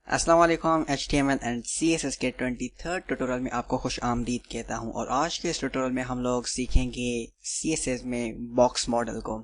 अस्सलाम वालेकुम। HTML and CSS के 23rd ट्यूटोरियल में आपको खुश आमदीद कहता हूं और आज के इस ट्यूटोरियल में हम लोग सीखेंगे CSS में बॉक्स मॉडल को।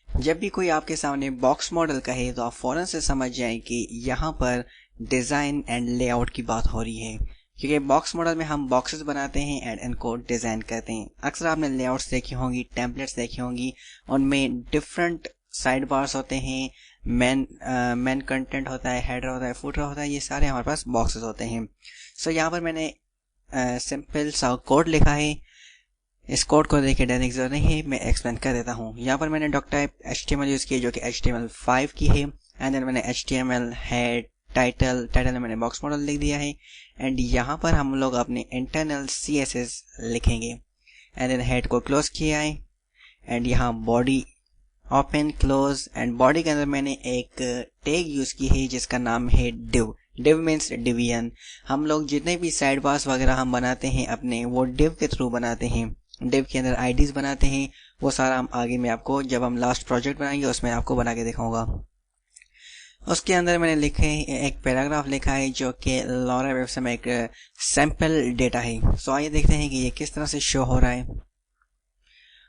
जब भी कोई आपके सामने बॉक्स मॉडल कहे तो आप फौरन से समझ जाएं कि यहाँ पर डिज़ाइन एंड लेआउट की बात हो रही है, क्योंकि बॉक्स मॉडल में हम बॉक्सेस बनाते हैं एंड इनको डिज़ाइन करते हैं। अक्सर आपने लेआउट्स देखी होंगी, टेम्पलेट्स देखी होंगी, उनमें डिफरेंट साइड बार्स होते हैं, मेन कंटेंट होता है, हेडर होता है, फुटर होता है, ये सारे हमारे पास बॉक्सेस होते हैं। सो यहाँ पर मैंने सिंपल सा कोड लिखा है। इस कोड को देखिए, डरने की जरूरत नहीं है, मैं एक्सप्लेन कर देता हूँ। यहाँ पर मैंने डॉक टाइप HTML यूज़ की जो कि HTML5 की है, एंड देन मैंने HTML हेड टाइटल में मैंने बॉक्स मॉडल लिख दिया है, एंड यहाँ पर हम लोग अपने इंटरनल CSS लिखेंगे। एंड देन हेड को क्लोज किया है, एंड यहाँ body open close, and body के अंदर मैंने एक टैग यूज की है जिसका नाम है div मीन्स डिवीजन। हम लोग जितने भी साइड बार्स वगैरह हम बनाते हैं अपने, वो div के थ्रू बनाते हैं। div के अंदर IDs बनाते हैं, वो सारा हम आगे में आपको, जब हम लास्ट प्रोजेक्ट बनाएंगे उसमें आपको बना के दिखाऊंगा। उसके अंदर मैंने लिखे एक पैराग्राफ लिखा है जो कि लॉरा वेब में एक सैंपल डेटा है। सो आइए देखते हैं कि ये किस तरह से शो हो रहा है।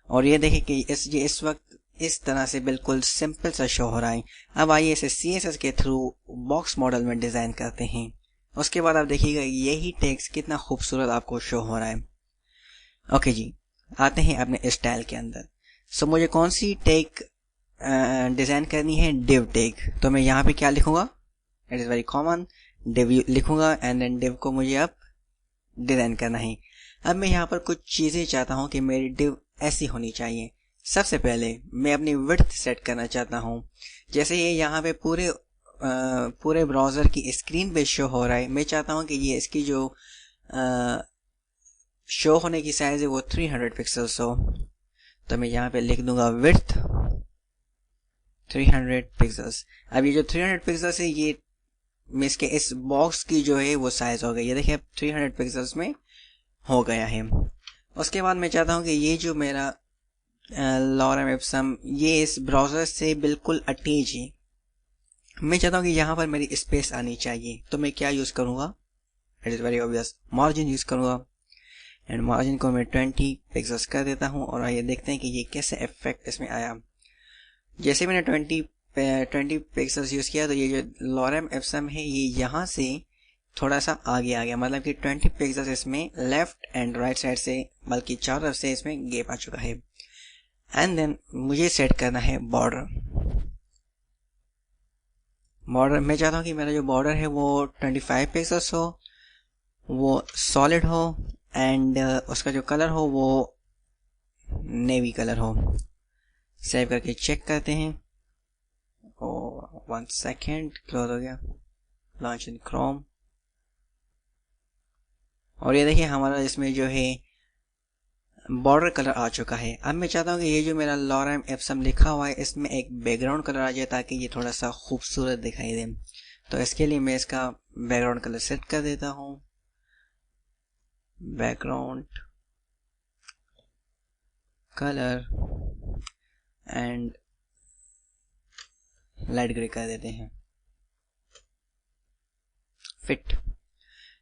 और ये देखें कि इस वक्त इस तरह से बिल्कुल सिंपल सा शो हो रहा है। अब आइए इसे CSS के थ्रू बॉक्स मॉडल में डिजाइन करते हैं। उसके बाद आप देखिएगा यही टेक्स्ट कितना खूबसूरत आपको शो हो रहा है। ओके जी, आते हैं अपने स्टाइल के अंदर। सो मुझे कौन सी टैग डिजाइन करनी है? div tag. तो मैं यहाँ पे क्या लिखूंगा? It is very common, div लिखूंगा, एंड देन div को मुझे अब डिजाइन करना है। अब मैं यहाँ पर कुछ चीजें चाहता हूँ कि मेरी div ऐसी होनी चाहिए। सबसे पहले मैं अपनी विड्थ सेट करना चाहता हूँ। जैसे ये यहाँ पे पूरे ब्राउज़र की स्क्रीन पे शो हो रहा है, मैं चाहता हूँ कि ये इसकी जो शो होने की साइज है वो 300 पिक्सल्स हो। तो मैं यहाँ पे लिख दूंगा विड्थ 300 पिक्सल्स। अब ये जो 300 पिक्सल्स है, ये मैं इसके इस बॉक्स की जो है वो साइज हो गई। ये देखिए 300 पिक्सल्स में हो गया है। उसके बाद मैं चाहता हूँ कि ये जो मेरा लॉरम एप्सम, ये इस ब्राउज़र से बिल्कुल अटैच है। मैं चाहता हूँ कि यहाँ पर मेरी स्पेस आनी चाहिए, तो मैं क्या यूज़ करूँगा? It is very obvious, margin use करूँगा। एंड मार्जिन को मैं 20 पिक्सल्स कर देता हूँ, और आइए देखते हैं कि ये कैसे इफेक्ट इसमें आया। जैसे मैंने 20 पिक्सल्स यूज़ किया, तो ये जो लॉरम एप्सम है ये यहाँ से थोड़ा सा आगे आ गया, मतलब कि 20 पिक्सल्स इसमें लेफ्ट एंड राइट साइड से, बल्कि चारों तरफ से इसमें गैप आ चुका है। एंड देन मुझे सेट करना है बॉर्डर। मैं चाहता हूँ कि मेरा जो बॉर्डर है वो 25 पिक्सल्स हो, वो सॉलिड हो, एंड उसका जो कलर हो वो नेवी कलर हो। सेव करके चेक करते हैं। ओ 1 सेकेंड, क्लोज हो गया, लॉन्च इन क्रोम। और ये देखिए हमारा इसमें जो है बॉर्डर कलर आ चुका है। अब मैं चाहता हूँ कि ये जो मेरा लॉरम एप्सम लिखा हुआ है इसमें एक बैकग्राउंड कलर आ जाए, ताकि ये थोड़ा सा खूबसूरत दिखाई दे। तो इसके लिए मैं इसका बैकग्राउंड कलर सेट कर देता हूँ। Background colour and light grey कर देते हैं, फिट।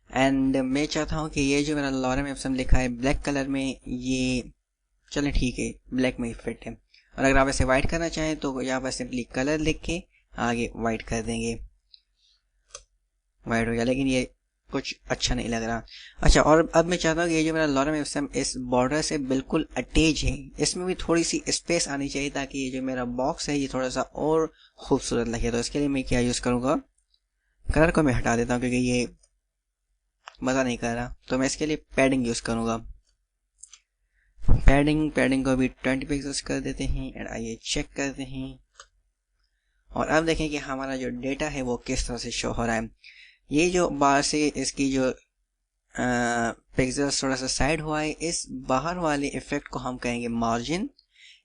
एंड मैं चाहता हूँ कि ये जो मेरा लॉरम एप्सम लिखा है ब्लैक कलर में, ये चलें ठीक है, ब्लैक में ही फिट है। और अगर आप ऐसे वाइट करना चाहें तो यहाँ पर सिंपली कलर लिख के आगे वाइट कर देंगे, वाइट हो गया। लेकिन ये कुछ अच्छा नहीं लग रहा। अच्छा, और अब मैं चाहता हूँ कि ये जो मेरा लॉरम एप्सम इस बॉर्डर से बिल्कुल अटैच है, इसमें भी थोड़ी सी स्पेस आनी चाहिए, ताकि ये जो मेरा बॉक्स है ये थोड़ा सा और खूबसूरत लगे। तो इसके लिए मैं क्या यूज़ करूँगा? कलर को मैं हटा देता हूँ क्योंकि ये मज़ा नहीं कर रहा। तो मैं इसके लिए पैडिंग यूज़ करूँगा। पैडिंग को भी 20 पिक्सल्स कर देते हैं, एंड आइए चेक करते हैं। और अब देखें कि हमारा जो डेटा है वो किस तरह से शो हो रहा है। ये जो बाहर से इसकी जो पिक्सल्स थोड़ा सा साइड हुआ है, इस बाहर वाले इफेक्ट को हम कहेंगे मार्जिन,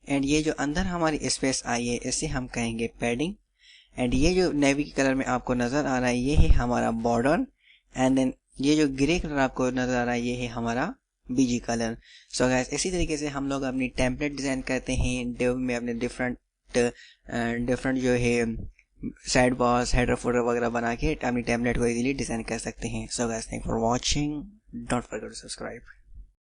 एंड ये जो अंदर हमारी स्पेस आई है इसे हम कहेंगे पैडिंग। एंड ये जो नेवी कलर में आपको नज़र आ रहा है ये है हमारा बॉर्डर, एंड देन ये जो ग्रे कलर आपको नज़र आ रहा है ये है हमारा बीजी कलर। सो गाइस, इसी तरीके से हम लोग अपनी टेम्पलेट डिज़ाइन करते हैं। div में अपने डिफरेंट जो है साइड बॉस हेडर फोल्डर वगैरह बना के अपनी टेम्पलेट को इजीली डिज़ाइन कर सकते हैं। So guys, thank for watching, don't forget to subscribe.